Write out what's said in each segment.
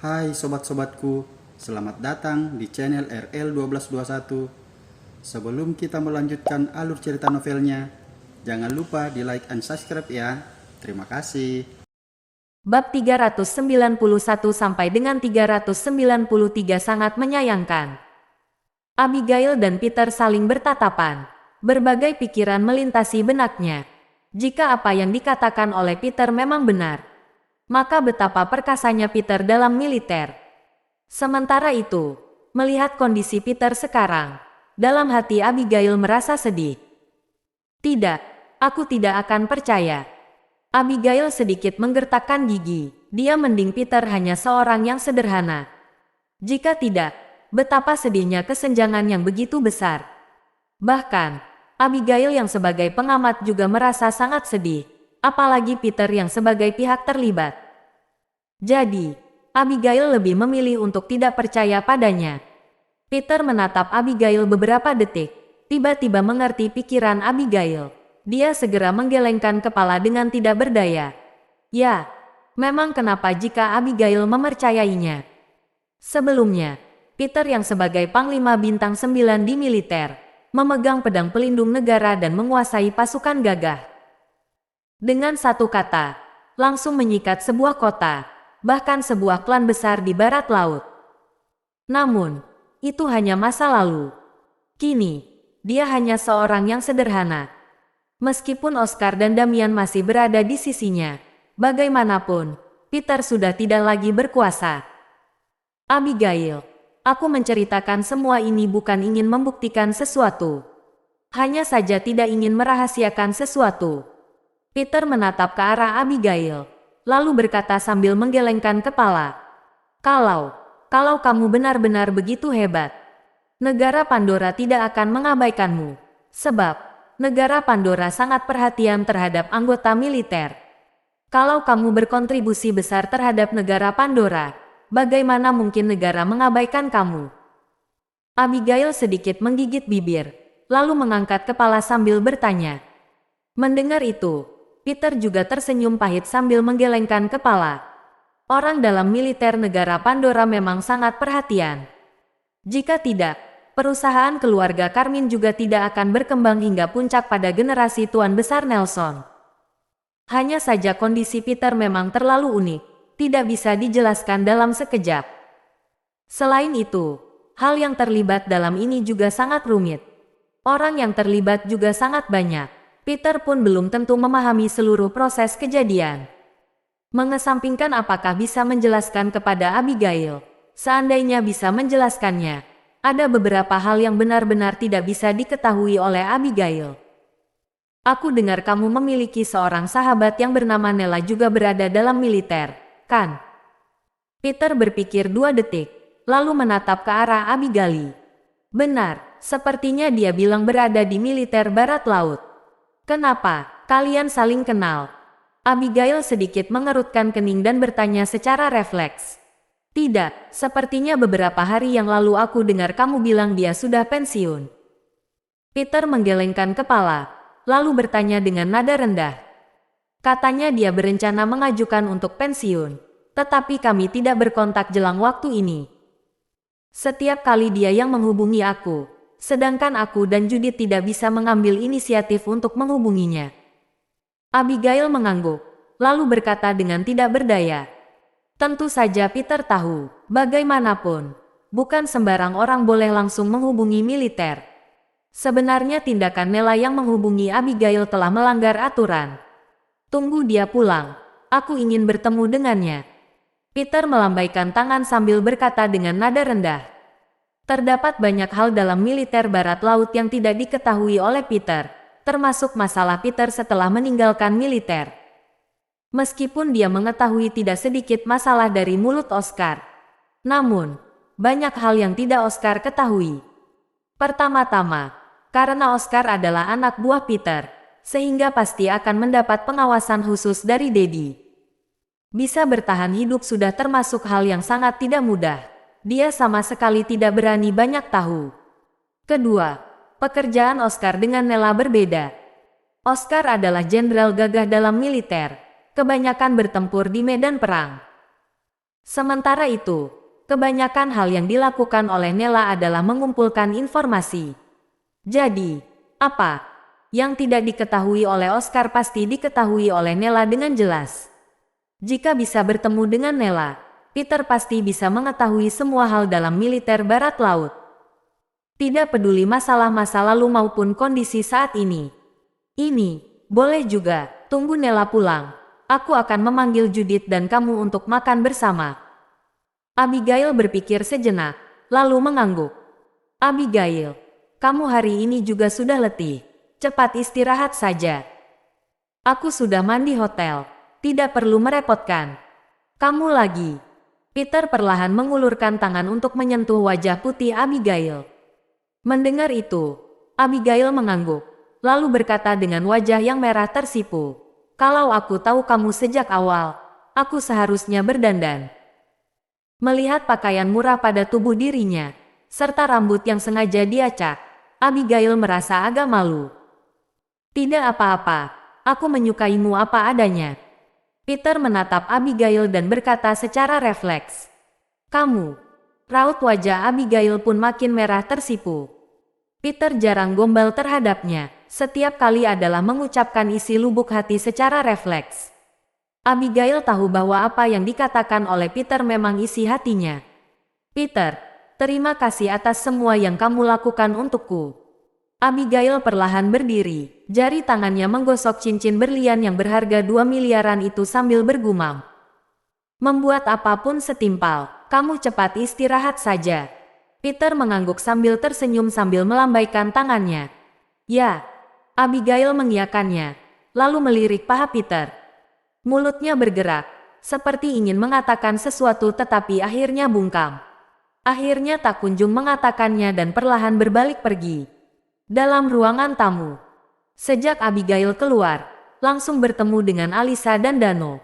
Hai sobat-sobatku, selamat datang di channel RL1221. Sebelum kita melanjutkan alur cerita novelnya, jangan lupa di like and subscribe ya. Terima kasih. Bab 391 sampai dengan 393 sangat menyayangkan. Abigail dan Peter saling bertatapan. Berbagai pikiran melintasi benaknya. Jika apa yang dikatakan oleh Peter memang benar, maka betapa perkasanya Peter dalam militer. Sementara itu, melihat kondisi Peter sekarang, dalam hati Abigail merasa sedih. Tidak, aku tidak akan percaya. Abigail sedikit menggertakkan gigi. Dia mending Peter hanya seorang yang sederhana. Jika tidak, betapa sedihnya kesenjangan yang begitu besar. Bahkan, Abigail yang sebagai pengamat juga merasa sangat sedih. Apalagi Peter yang sebagai pihak terlibat. Jadi, Abigail lebih memilih untuk tidak percaya padanya. Peter menatap Abigail beberapa detik. Tiba-tiba mengerti pikiran Abigail. Dia segera menggelengkan kepala dengan tidak berdaya. Ya, memang kenapa jika Abigail mempercayainya. Sebelumnya, Peter yang sebagai Panglima Bintang 9 di militer, memegang pedang pelindung negara dan menguasai pasukan gagah. Dengan satu kata, langsung menyikat sebuah kota, bahkan sebuah klan besar di barat laut. Namun, itu hanya masa lalu. Kini, dia hanya seorang yang sederhana. Meskipun Oscar dan Damian masih berada di sisinya, bagaimanapun, Peter sudah tidak lagi berkuasa. Abigail, aku menceritakan semua ini bukan ingin membuktikan sesuatu. Hanya saja tidak ingin merahasiakan sesuatu. Peter menatap ke arah Abigail, lalu berkata sambil menggelengkan kepala. Kalau kamu benar-benar begitu hebat, negara Pandora tidak akan mengabaikanmu. Sebab, negara Pandora sangat perhatian terhadap anggota militer. Kalau kamu berkontribusi besar terhadap negara Pandora, bagaimana mungkin negara mengabaikan kamu? Abigail sedikit menggigit bibir, lalu mengangkat kepala sambil bertanya. Mendengar itu, Peter juga tersenyum pahit sambil menggelengkan kepala. Orang dalam militer negara Pandora memang sangat perhatian. Jika tidak, perusahaan keluarga Carmine juga tidak akan berkembang hingga puncak pada generasi Tuan Besar Nelson. Hanya saja kondisi Peter memang terlalu unik, tidak bisa dijelaskan dalam sekejap. Selain itu, hal yang terlibat dalam ini juga sangat rumit. Orang yang terlibat juga sangat banyak. Peter pun belum tentu memahami seluruh proses kejadian. Mengesampingkan apakah bisa menjelaskan kepada Abigail, seandainya bisa menjelaskannya, ada beberapa hal yang benar-benar tidak bisa diketahui oleh Abigail. Aku dengar kamu memiliki seorang sahabat yang bernama Nella juga berada dalam militer, kan? Peter berpikir 2 detik, lalu menatap ke arah Abigail. Benar, sepertinya dia bilang berada di militer barat laut. Kenapa? Kalian saling kenal? Abigail sedikit mengerutkan kening dan bertanya secara refleks. Tidak, sepertinya beberapa hari yang lalu aku dengar kamu bilang dia sudah pensiun. Peter menggelengkan kepala, lalu bertanya dengan nada rendah. Katanya dia berencana mengajukan untuk pensiun, tetapi kami tidak berkontak jelang waktu ini. Setiap kali dia yang menghubungi aku, sedangkan aku dan Judith tidak bisa mengambil inisiatif untuk menghubunginya. Abigail mengangguk, lalu berkata dengan tidak berdaya. Tentu saja Peter tahu, bagaimanapun, bukan sembarang orang boleh langsung menghubungi militer. Sebenarnya tindakan Nella yang menghubungi Abigail telah melanggar aturan. Tunggu dia pulang, aku ingin bertemu dengannya. Peter melambaikan tangan sambil berkata dengan nada rendah. Terdapat banyak hal dalam militer barat laut yang tidak diketahui oleh Peter, termasuk masalah Peter setelah meninggalkan militer. Meskipun dia mengetahui tidak sedikit masalah dari mulut Oscar. Namun, banyak hal yang tidak Oscar ketahui. Pertama-tama, karena Oscar adalah anak buah Peter, sehingga pasti akan mendapat pengawasan khusus dari Daddy. Bisa bertahan hidup sudah termasuk hal yang sangat tidak mudah. Dia sama sekali tidak berani banyak tahu. Kedua, pekerjaan Oscar dengan Nella berbeda. Oscar adalah jenderal gagah dalam militer, kebanyakan bertempur di medan perang. Sementara itu, kebanyakan hal yang dilakukan oleh Nella adalah mengumpulkan informasi. Jadi, apa yang tidak diketahui oleh Oscar pasti diketahui oleh Nella dengan jelas. Jika bisa bertemu dengan Nella, Peter pasti bisa mengetahui semua hal dalam militer Barat Laut. Tidak peduli masalah masa lalu maupun kondisi saat ini. Ini, boleh juga, tunggu Nella pulang. Aku akan memanggil Judith dan kamu untuk makan bersama. Abigail berpikir sejenak, lalu mengangguk. Abigail, kamu hari ini juga sudah letih. Cepat istirahat saja. Aku sudah mandi hotel. Tidak perlu merepotkan. Kamu lagi. Peter perlahan mengulurkan tangan untuk menyentuh wajah putih Abigail. Mendengar itu, Abigail mengangguk, lalu berkata dengan wajah yang merah tersipu. Kalau aku tahu kamu sejak awal, aku seharusnya berdandan. Melihat pakaian murah pada tubuh dirinya, serta rambut yang sengaja diacak, Abigail merasa agak malu. Tidak apa-apa, aku menyukaimu apa adanya. Peter menatap Abigail dan berkata secara refleks. Kamu. Raut wajah Abigail pun makin merah tersipu. Peter jarang gombal terhadapnya, setiap kali adalah mengucapkan isi lubuk hati secara refleks. Abigail tahu bahwa apa yang dikatakan oleh Peter memang isi hatinya. Peter, terima kasih atas semua yang kamu lakukan untukku. Abigail perlahan berdiri, jari tangannya menggosok cincin berlian yang berharga 2 miliaran itu sambil bergumam. Membuat apapun setimpal, kamu cepat istirahat saja. Peter mengangguk sambil tersenyum sambil melambaikan tangannya. Ya, Abigail mengiyakannya, lalu melirik paha Peter. Mulutnya bergerak, seperti ingin mengatakan sesuatu tetapi akhirnya bungkam. Akhirnya tak kunjung mengatakannya dan perlahan berbalik pergi. Dalam ruangan tamu, sejak Abigail keluar, langsung bertemu dengan Alisa dan Dano.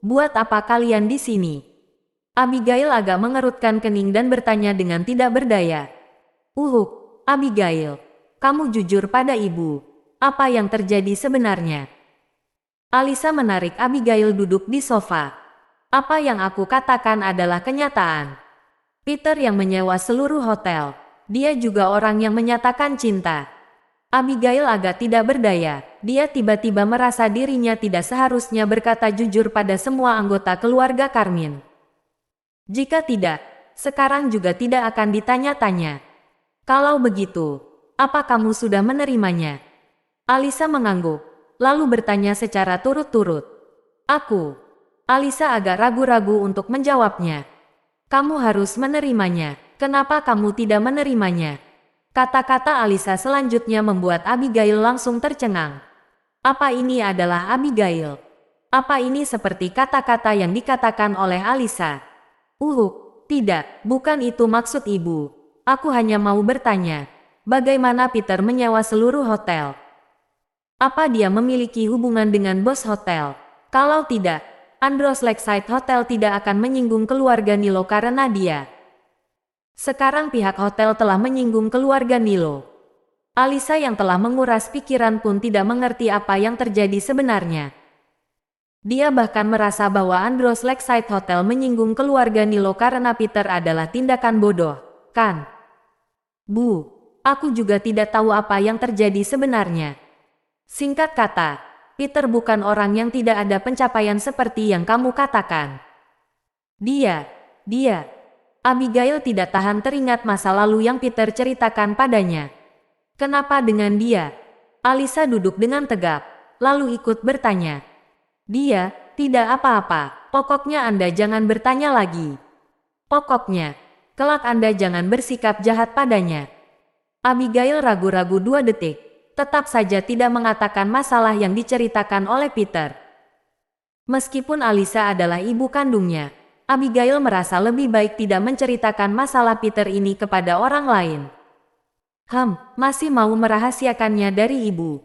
Buat apa kalian di sini? Abigail agak mengerutkan kening dan bertanya dengan tidak berdaya. Abigail, kamu jujur pada ibu. Apa yang terjadi sebenarnya? Alisa menarik Abigail duduk di sofa. Apa yang aku katakan adalah kenyataan. Peter yang menyewa seluruh hotel. Dia juga orang yang menyatakan cinta. Abigail agak tidak berdaya. Dia tiba-tiba merasa dirinya tidak seharusnya berkata jujur pada semua anggota keluarga Carmine. Jika tidak, sekarang juga tidak akan ditanya-tanya. Kalau begitu, apa kamu sudah menerimanya? Alisa mengangguk, lalu bertanya secara turut-turut. Aku. Alisa agak ragu-ragu untuk menjawabnya. Kamu harus menerimanya. Kenapa kamu tidak menerimanya? Kata-kata Alisa selanjutnya membuat Abigail langsung tercengang. Apa ini adalah Abigail? Apa ini seperti kata-kata yang dikatakan oleh Alisa? Tidak, bukan itu maksud ibu. Aku hanya mau bertanya, bagaimana Peter menyewa seluruh hotel? Apa dia memiliki hubungan dengan bos hotel? Kalau tidak, Andros Lakeside Hotel tidak akan menyinggung keluarga Nilo karena dia. Sekarang pihak hotel telah menyinggung keluarga Nilo. Alisa yang telah menguras pikiran pun tidak mengerti apa yang terjadi sebenarnya. Dia bahkan merasa bahwa Andros Lakeside Hotel menyinggung keluarga Nilo karena Peter adalah tindakan bodoh, kan? Aku juga tidak tahu apa yang terjadi sebenarnya. Singkat kata, Peter bukan orang yang tidak ada pencapaian seperti yang kamu katakan. Dia. Abigail tidak tahan teringat masa lalu yang Peter ceritakan padanya. Kenapa dengan dia? Alisa duduk dengan tegap, lalu ikut bertanya. Dia, tidak apa-apa, pokoknya Anda jangan bertanya lagi. Pokoknya, kelak Anda jangan bersikap jahat padanya. Abigail ragu-ragu 2 detik, tetap saja tidak mengatakan masalah yang diceritakan oleh Peter. Meskipun Alisa adalah ibu kandungnya, Abigail merasa lebih baik tidak menceritakan masalah Peter ini kepada orang lain. Masih mau merahasiakannya dari ibu.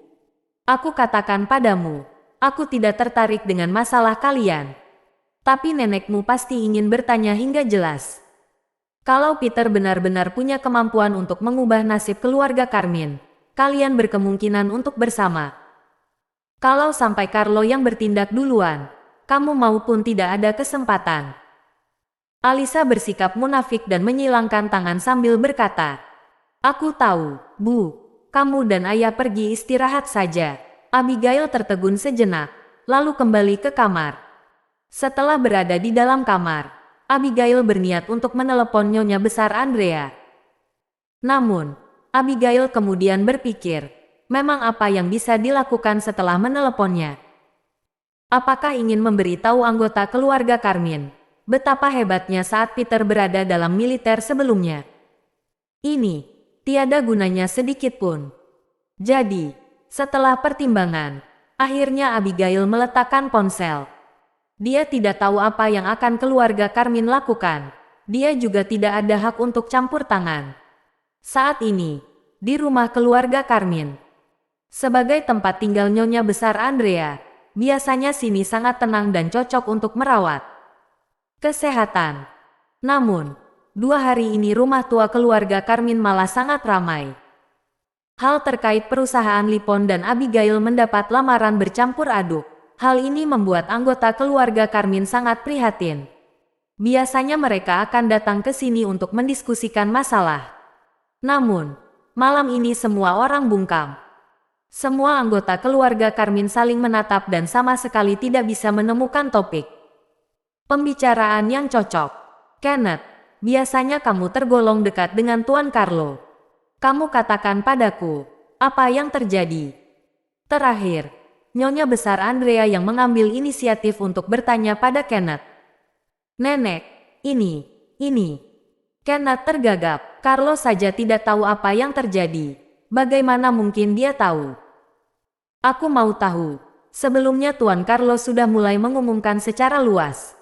Aku katakan padamu, aku tidak tertarik dengan masalah kalian. Tapi nenekmu pasti ingin bertanya hingga jelas. Kalau Peter benar-benar punya kemampuan untuk mengubah nasib keluarga Carmine, kalian berkemungkinan untuk bersama. Kalau sampai Carlo yang bertindak duluan, kamu maupun tidak ada kesempatan. Alisa bersikap munafik dan menyilangkan tangan sambil berkata, aku tahu, Bu. Kamu dan ayah pergi istirahat saja. Abigail tertegun sejenak, lalu kembali ke kamar. Setelah berada di dalam kamar, Abigail berniat untuk menelepon Nyonya Besar Andrea. Namun, Abigail kemudian berpikir, memang apa yang bisa dilakukan setelah meneleponnya? Apakah ingin memberitahu anggota keluarga Carmine betapa hebatnya saat Peter berada dalam militer sebelumnya? Ini tiada gunanya sedikit pun. Jadi, setelah pertimbangan, akhirnya Abigail meletakkan ponsel. Dia tidak tahu apa yang akan keluarga Carmine lakukan. Dia juga tidak ada hak untuk campur tangan. Saat ini, di rumah keluarga Carmine, sebagai tempat tinggal Nyonya Besar Andrea, biasanya sini sangat tenang dan cocok untuk merawat kesehatan. Namun, 2 hari ini rumah tua keluarga Carmine malah sangat ramai. Hal terkait perusahaan Lipon dan Abigail mendapat lamaran bercampur aduk. Hal ini membuat anggota keluarga Carmine sangat prihatin. Biasanya mereka akan datang ke sini untuk mendiskusikan masalah. Namun, malam ini semua orang bungkam. Semua anggota keluarga Carmine saling menatap dan sama sekali tidak bisa menemukan topik pembicaraan yang cocok. Kenneth, biasanya kamu tergolong dekat dengan Tuan Carlo. Kamu katakan padaku, apa yang terjadi? Terakhir, Nyonya Besar Andrea yang mengambil inisiatif untuk bertanya pada Kenneth. Nenek, ini. Kenneth tergagap. Carlo saja tidak tahu apa yang terjadi. Bagaimana mungkin dia tahu? Aku mau tahu. Sebelumnya Tuan Carlo sudah mulai mengumumkan secara luas.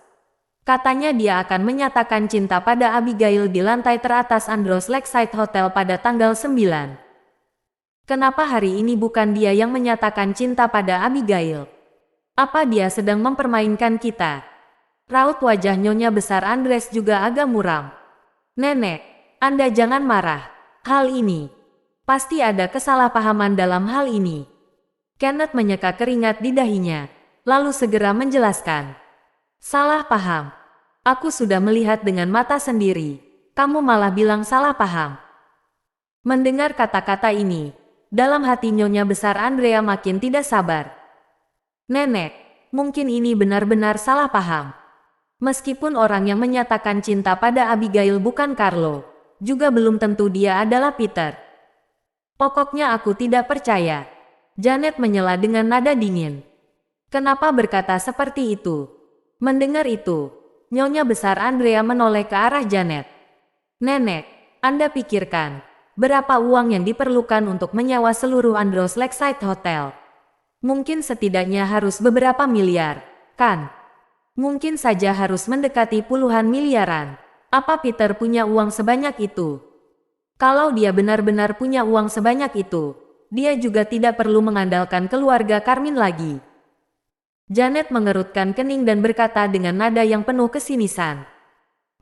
Katanya dia akan menyatakan cinta pada Abigail di lantai teratas Andros Lakeside Hotel pada tanggal 9. Kenapa hari ini bukan dia yang menyatakan cinta pada Abigail? Apa dia sedang mempermainkan kita? Raut wajah Nyonya Besar Andres juga agak muram. Nenek, Anda jangan marah. Hal ini, pasti ada kesalahpahaman dalam hal ini. Kenneth menyeka keringat di dahinya, lalu segera menjelaskan. Salah paham. Aku sudah melihat dengan mata sendiri. Kamu malah bilang salah paham. Mendengar kata-kata ini, dalam hati Nyonya Besar Andrea makin tidak sabar. Nenek, mungkin ini benar-benar salah paham. Meskipun orang yang menyatakan cinta pada Abigail bukan Carlo, juga belum tentu dia adalah Peter. Pokoknya aku tidak percaya. Janet menyela dengan nada dingin. Kenapa berkata seperti itu? Mendengar itu, Nyonya Besar Andrea menoleh ke arah Janet. Nenek, Anda pikirkan, berapa uang yang diperlukan untuk menyewa seluruh Andros Lakeside Hotel? Mungkin setidaknya harus beberapa miliar, kan? Mungkin saja harus mendekati puluhan miliaran. Apa Peter punya uang sebanyak itu? Kalau dia benar-benar punya uang sebanyak itu, dia juga tidak perlu mengandalkan keluarga Carmine lagi. Janet mengerutkan kening dan berkata dengan nada yang penuh kesinisan.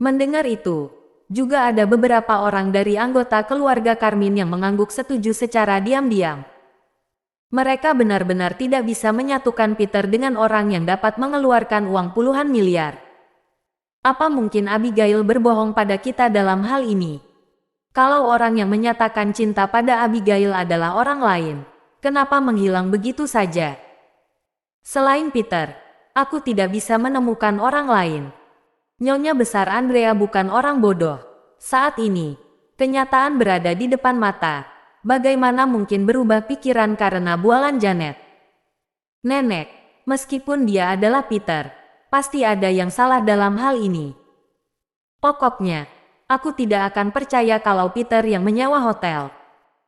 Mendengar itu, juga ada beberapa orang dari anggota keluarga Carmine yang mengangguk setuju secara diam-diam. Mereka benar-benar tidak bisa menyatukan Peter dengan orang yang dapat mengeluarkan uang puluhan miliar. Apa mungkin Abigail berbohong pada kita dalam hal ini? Kalau orang yang menyatakan cinta pada Abigail adalah orang lain, kenapa menghilang begitu saja? Selain Peter, aku tidak bisa menemukan orang lain. Nyonya Besar Andrea bukan orang bodoh. Saat ini, kenyataan berada di depan mata. Bagaimana mungkin berubah pikiran karena bualan Janet? Nenek, meskipun dia adalah Peter, pasti ada yang salah dalam hal ini. Pokoknya, aku tidak akan percaya kalau Peter yang menyewa hotel.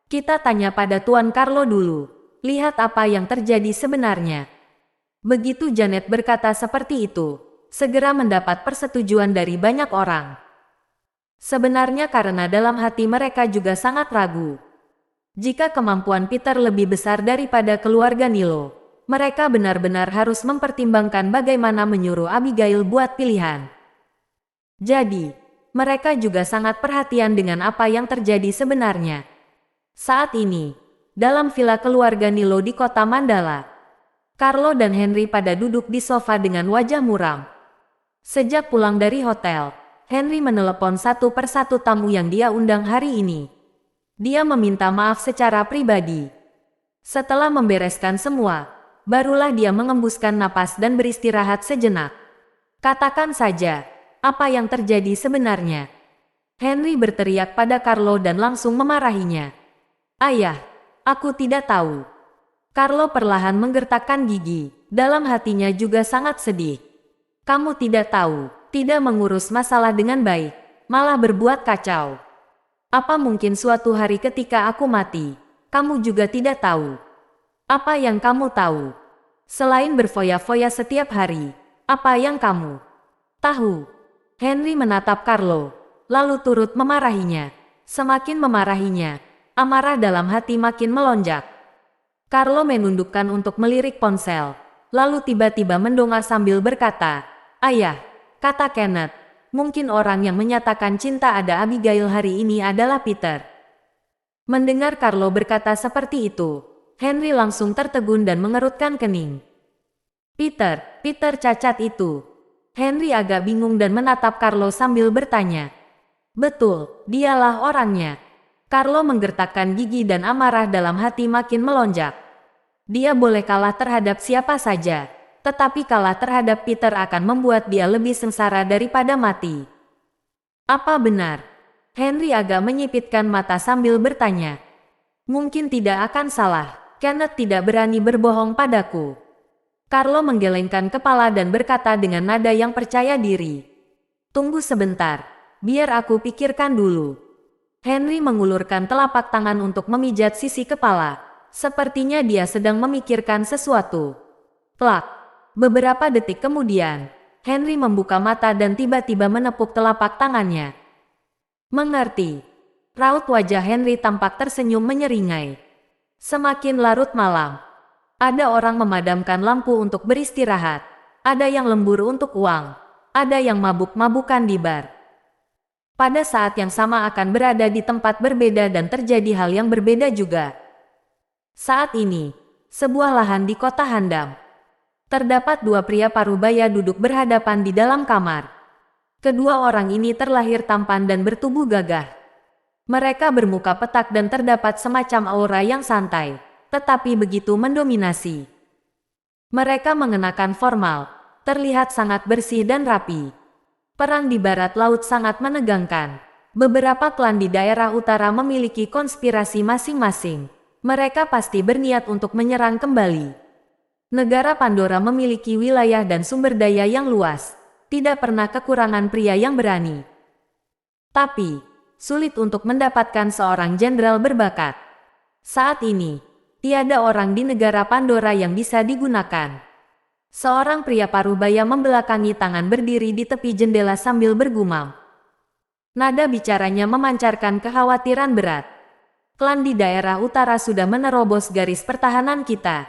Kita tanya pada Tuan Carlo dulu. Lihat apa yang terjadi sebenarnya. Begitu Janet berkata seperti itu, segera mendapat persetujuan dari banyak orang. Sebenarnya karena dalam hati mereka juga sangat ragu. Jika kemampuan Peter lebih besar daripada keluarga Nilo, mereka benar-benar harus mempertimbangkan bagaimana menyuruh Abigail buat pilihan. Jadi, mereka juga sangat perhatian dengan apa yang terjadi sebenarnya. Saat ini, dalam villa keluarga Nilo di kota Mandala, Carlo dan Henry pada duduk di sofa dengan wajah muram. Sejak pulang dari hotel, Henry menelepon satu persatu tamu yang dia undang hari ini. Dia meminta maaf secara pribadi. Setelah membereskan semua, barulah dia mengembuskan napas dan beristirahat sejenak. Katakan saja, apa yang terjadi sebenarnya? Henry berteriak pada Carlo dan langsung memarahinya. Ayah, aku tidak tahu. Carlo perlahan menggertakkan gigi, dalam hatinya juga sangat sedih. Kamu tidak tahu, tidak mengurus masalah dengan baik, malah berbuat kacau. Apa mungkin suatu hari ketika aku mati, kamu juga tidak tahu? Apa yang kamu tahu? Selain berfoya-foya setiap hari, apa yang kamu tahu? Henry menatap Carlo, lalu turut memarahinya. Semakin memarahinya, amarah dalam hati makin melonjak. Carlo menundukkan untuk melirik ponsel, lalu tiba-tiba mendongak sambil berkata, Ayah, kata Kenneth, mungkin orang yang menyatakan cinta ada Abigail hari ini adalah Peter. Mendengar Carlo berkata seperti itu, Henry langsung tertegun dan mengerutkan kening. Peter cacat itu. Henry agak bingung dan menatap Carlo sambil bertanya. Betul, dialah orangnya. Carlo menggertakkan gigi dan amarah dalam hati makin melonjak. Dia boleh kalah terhadap siapa saja, tetapi kalah terhadap Peter akan membuat dia lebih sengsara daripada mati. Apa benar? Henry agak menyipitkan mata sambil bertanya. Mungkin tidak akan salah, Kenneth tidak berani berbohong padaku. Carlo menggelengkan kepala dan berkata dengan nada yang percaya diri. Tunggu sebentar, biar aku pikirkan dulu. Henry mengulurkan telapak tangan untuk memijat sisi kepala. Sepertinya dia sedang memikirkan sesuatu. Plak! Beberapa detik kemudian, Henry membuka mata dan tiba-tiba menepuk telapak tangannya. Mengerti. Raut wajah Henry tampak tersenyum menyeringai. Semakin larut malam, ada orang memadamkan lampu untuk beristirahat. Ada yang lembur untuk uang. Ada yang mabuk-mabukan di bar. Pada saat yang sama akan berada di tempat berbeda dan terjadi hal yang berbeda juga. Saat ini, sebuah lahan di kota Handam. Terdapat dua pria parubaya duduk berhadapan di dalam kamar. Kedua orang ini terlahir tampan dan bertubuh gagah. Mereka bermuka petak dan terdapat semacam aura yang santai, tetapi begitu mendominasi. Mereka mengenakan formal, terlihat sangat bersih dan rapi. Perang di barat laut sangat menegangkan. Beberapa klan di daerah utara memiliki konspirasi masing-masing. Mereka pasti berniat untuk menyerang kembali. Negara Pandora memiliki wilayah dan sumber daya yang luas. Tidak pernah kekurangan pria yang berani. Tapi, sulit untuk mendapatkan seorang jenderal berbakat. Saat ini, tiada orang di negara Pandora yang bisa digunakan. Seorang pria parubaya membelakangi tangan berdiri di tepi jendela sambil bergumam. Nada bicaranya memancarkan kekhawatiran berat. Klan di daerah utara sudah menerobos garis pertahanan kita.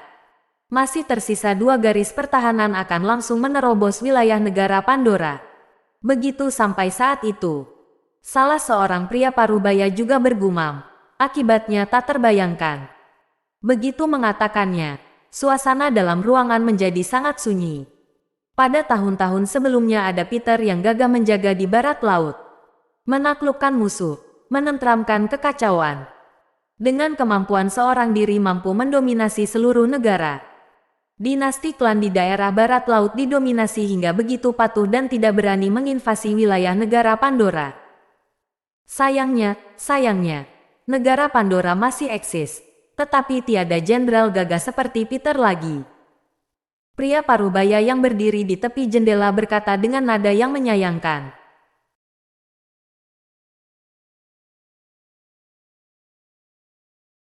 Masih tersisa 2 garis pertahanan akan langsung menerobos wilayah negara Pandora. Begitu sampai saat itu, salah seorang pria parubaya juga bergumam. Akibatnya tak terbayangkan. Begitu mengatakannya, suasana dalam ruangan menjadi sangat sunyi. Pada tahun-tahun sebelumnya ada Peter yang gagah menjaga di barat laut. Menaklukkan musuh, menenteramkan kekacauan. Dengan kemampuan seorang diri mampu mendominasi seluruh negara. Dinasti klan di daerah barat laut didominasi hingga begitu patuh dan tidak berani menginvasi wilayah negara Pandora. Sayangnya, negara Pandora masih eksis, tetapi tiada jenderal gagah seperti Peter lagi. Pria parubaya yang berdiri di tepi jendela berkata dengan nada yang menyayangkan.